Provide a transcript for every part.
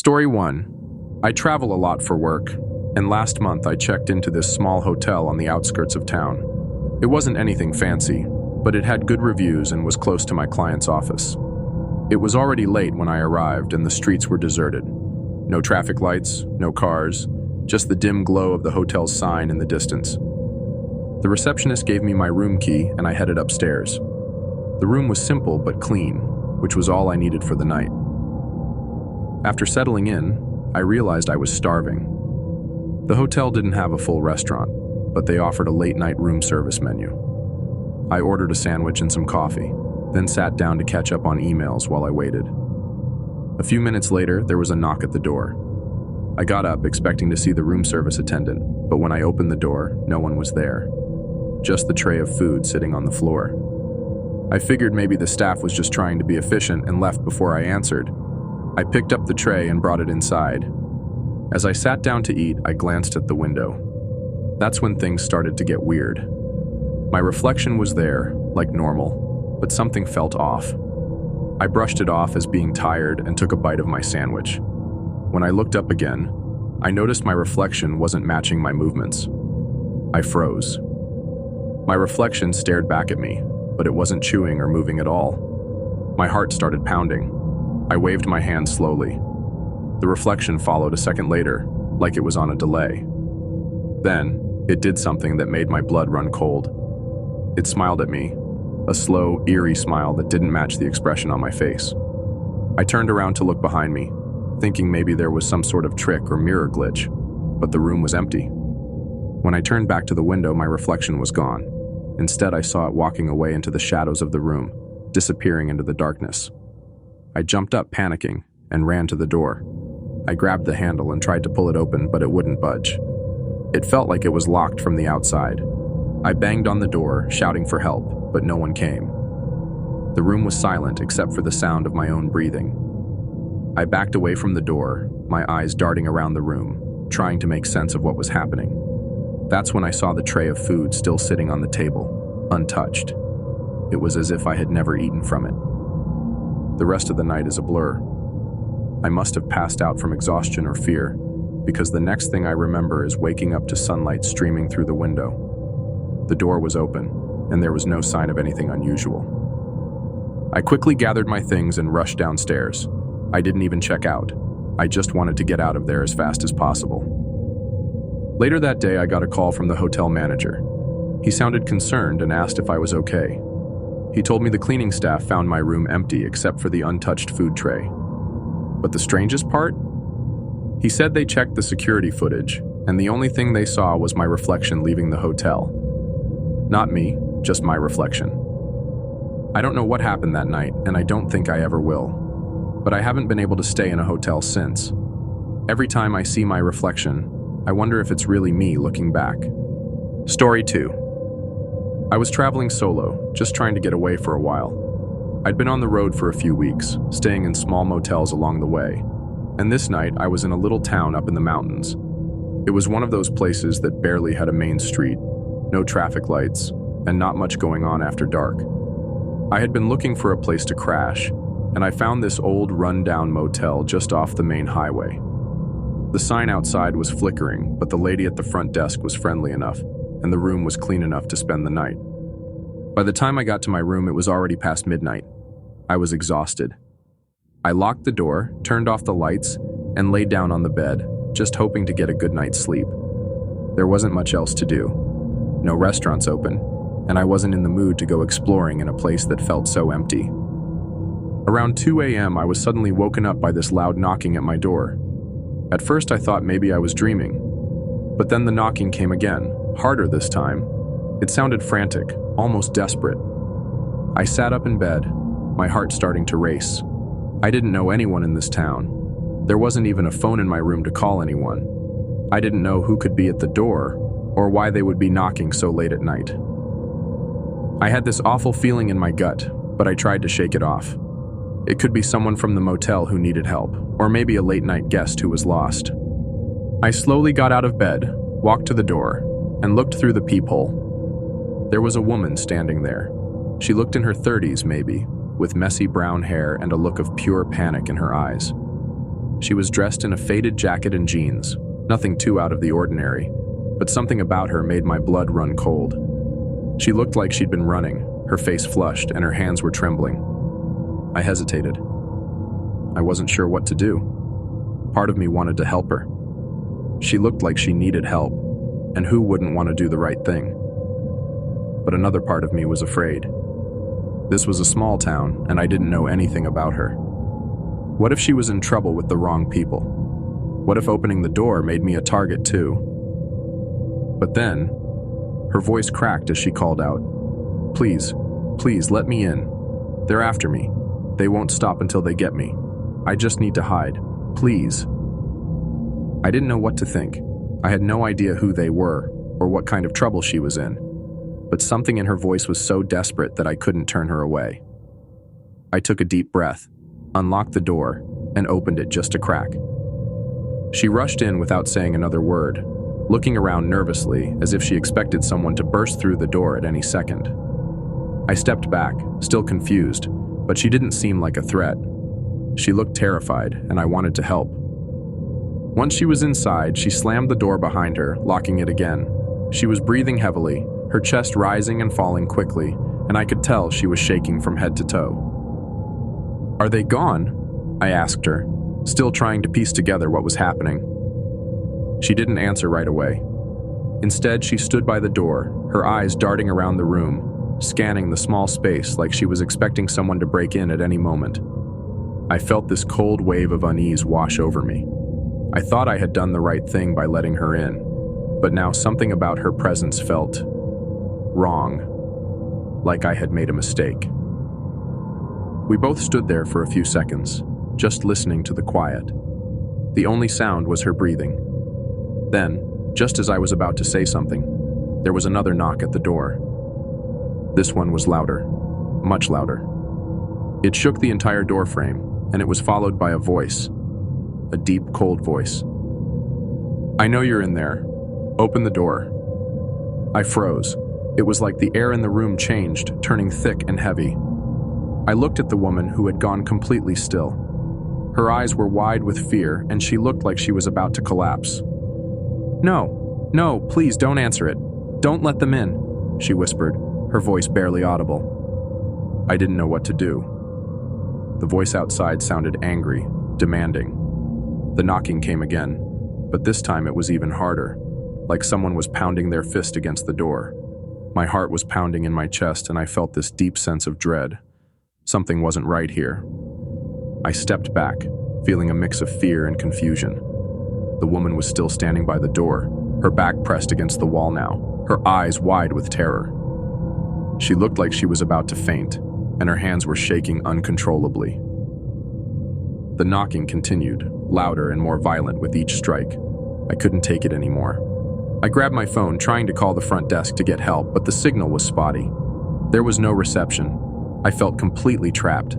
Story 1. I travel a lot for work, and last month I checked into this small hotel on the outskirts of town. It wasn't anything fancy, but it had good reviews and was close to my client's office. It was already late when I arrived and the streets were deserted. No traffic lights, no cars, just the dim glow of the hotel's sign in the distance. The receptionist gave me my room key and I headed upstairs. The room was simple but clean, which was all I needed for the night. After settling in, I realized I was starving. The hotel didn't have a full restaurant, but they offered a late-night room service menu. I ordered a sandwich and some coffee, then sat down to catch up on emails while I waited. A few minutes later, there was a knock at the door. I got up expecting to see the room service attendant, but when I opened the door, no one was there. Just the tray of food sitting on the floor. I figured maybe the staff was just trying to be efficient and left before I answered. I picked up the tray and brought it inside. As I sat down to eat, I glanced at the window. That's when things started to get weird. My reflection was there, like normal, but something felt off. I brushed it off as being tired and took a bite of my sandwich. When I looked up again, I noticed my reflection wasn't matching my movements. I froze. My reflection stared back at me, but it wasn't chewing or moving at all. My heart started pounding. I waved my hand slowly. The reflection followed a second later, like it was on a delay. Then, it did something that made my blood run cold. It smiled at me, a slow, eerie smile that didn't match the expression on my face. I turned around to look behind me, thinking maybe there was some sort of trick or mirror glitch, but the room was empty. When I turned back to the window, my reflection was gone. Instead, I saw it walking away into the shadows of the room, disappearing into the darkness. I jumped up, panicking, and ran to the door. I grabbed the handle and tried to pull it open, but it wouldn't budge. It felt like it was locked from the outside. I banged on the door, shouting for help, but no one came. The room was silent except for the sound of my own breathing. I backed away from the door, my eyes darting around the room, trying to make sense of what was happening. That's when I saw the tray of food still sitting on the table, untouched. It was as if I had never eaten from it. The rest of the night is a blur. I must have passed out from exhaustion or fear, because the next thing I remember is waking up to sunlight streaming through the window. The door was open, and there was no sign of anything unusual. I quickly gathered my things and rushed downstairs. I didn't even check out. I just wanted to get out of there as fast as possible. Later that day, I got a call from the hotel manager. He sounded concerned and asked if I was okay. He told me the cleaning staff found my room empty except for the untouched food tray. But the strangest part? He said they checked the security footage, and the only thing they saw was my reflection leaving the hotel. Not me, just my reflection. I don't know what happened that night, and I don't think I ever will. But I haven't been able to stay in a hotel since. Every time I see my reflection, I wonder if it's really me looking back. Story 2. I was traveling solo, just trying to get away for a while. I'd been on the road for a few weeks, staying in small motels along the way. And this night, I was in a little town up in the mountains. It was one of those places that barely had a main street, no traffic lights, and not much going on after dark. I had been looking for a place to crash, and I found this old, run-down motel just off the main highway. The sign outside was flickering, but the lady at the front desk was friendly enough, and the room was clean enough to spend the night. By the time I got to my room, it was already past midnight. I was exhausted. I locked the door, turned off the lights, and lay down on the bed, just hoping to get a good night's sleep. There wasn't much else to do. No restaurants open, and I wasn't in the mood to go exploring in a place that felt so empty. Around 2 a.m., I was suddenly woken up by this loud knocking at my door. At first, I thought maybe I was dreaming. But then the knocking came again, harder this time. It sounded frantic, almost desperate. I sat up in bed, my heart starting to race. I didn't know anyone in this town. There wasn't even a phone in my room to call anyone. I didn't know who could be at the door, or why they would be knocking so late at night. I had this awful feeling in my gut, but I tried to shake it off. It could be someone from the motel who needed help, or maybe a late-night guest who was lost. I slowly got out of bed, walked to the door, and looked through the peephole. There was a woman standing there. She looked in her 30s, maybe, with messy brown hair and a look of pure panic in her eyes. She was dressed in a faded jacket and jeans, nothing too out of the ordinary, but something about her made my blood run cold. She looked like she'd been running, her face flushed, and her hands were trembling. I hesitated. I wasn't sure what to do. Part of me wanted to help her. She looked like she needed help, and who wouldn't want to do the right thing? But another part of me was afraid. This was a small town, and I didn't know anything about her. What if she was in trouble with the wrong people? What if opening the door made me a target too? But then, her voice cracked as she called out, "Please, please let me in. They're after me. They won't stop until they get me. I just need to hide. Please." I didn't know what to think. I had no idea who they were or what kind of trouble she was in. But something in her voice was so desperate that I couldn't turn her away. I took a deep breath, unlocked the door, and opened it just a crack. She rushed in without saying another word, looking around nervously as if she expected someone to burst through the door at any second. I stepped back, still confused, but she didn't seem like a threat. She looked terrified, and I wanted to help. Once she was inside, she slammed the door behind her, locking it again. She was breathing heavily, her chest rising and falling quickly, and I could tell she was shaking from head to toe. "Are they gone?" I asked her, still trying to piece together what was happening. She didn't answer right away. Instead, she stood by the door, her eyes darting around the room, scanning the small space like she was expecting someone to break in at any moment. I felt this cold wave of unease wash over me. I thought I had done the right thing by letting her in, but now something about her presence felt wrong, like I had made a mistake. We both stood there for a few seconds, just listening to the quiet. The only sound was her breathing. Then, just as I was about to say something, there was another knock at the door. This one was louder, much louder. It shook the entire door frame, and it was followed by a voice, a deep, cold voice. "I know you're in there. Open the door." I froze. It was like the air in the room changed, turning thick and heavy. I looked at the woman who had gone completely still. Her eyes were wide with fear, and she looked like she was about to collapse. No, please don't answer it. Don't let them in," she whispered, her voice barely audible. I didn't know what to do. The voice outside sounded angry, demanding. The knocking came again, but this time it was even harder, like someone was pounding their fist against the door. My heart was pounding in my chest, and I felt this deep sense of dread. Something wasn't right here. I stepped back, feeling a mix of fear and confusion. The woman was still standing by the door, her back pressed against the wall now, her eyes wide with terror. She looked like she was about to faint, and her hands were shaking uncontrollably. The knocking continued, louder and more violent with each strike. I couldn't take it anymore. I grabbed my phone, trying to call the front desk to get help, but the signal was spotty. There was no reception. I felt completely trapped.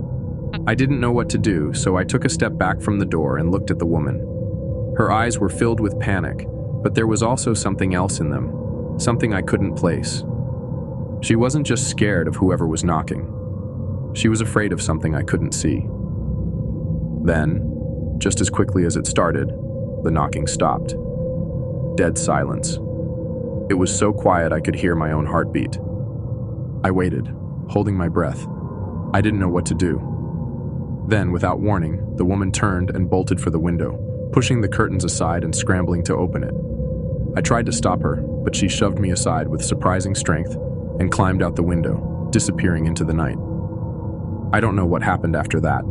I didn't know what to do, so I took a step back from the door and looked at the woman. Her eyes were filled with panic, but there was also something else in them, something I couldn't place. She wasn't just scared of whoever was knocking. She was afraid of something I couldn't see. Then, just as quickly as it started, the knocking stopped. Dead silence. It was so quiet I could hear my own heartbeat. I waited, holding my breath. I didn't know what to do. Then, without warning, the woman turned and bolted for the window, pushing the curtains aside and scrambling to open it. I tried to stop her, but she shoved me aside with surprising strength and climbed out the window, disappearing into the night. I don't know what happened after that.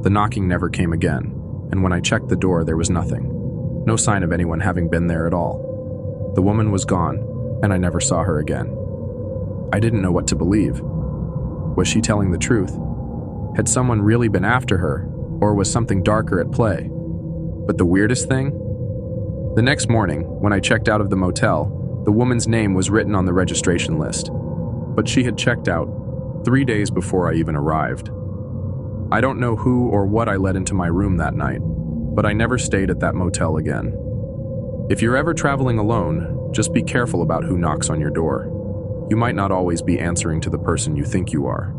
The knocking never came again, and when I checked the door, there was nothing. No sign of anyone having been there at all. The woman was gone, and I never saw her again. I didn't know what to believe. Was she telling the truth? Had someone really been after her, or was something darker at play? But the weirdest thing? The next morning, when I checked out of the motel, the woman's name was written on the registration list. But she had checked out 3 days before I even arrived. I don't know who or what I let into my room that night, but I never stayed at that motel again. If you're ever traveling alone, just be careful about who knocks on your door. You might not always be answering to the person you think you are.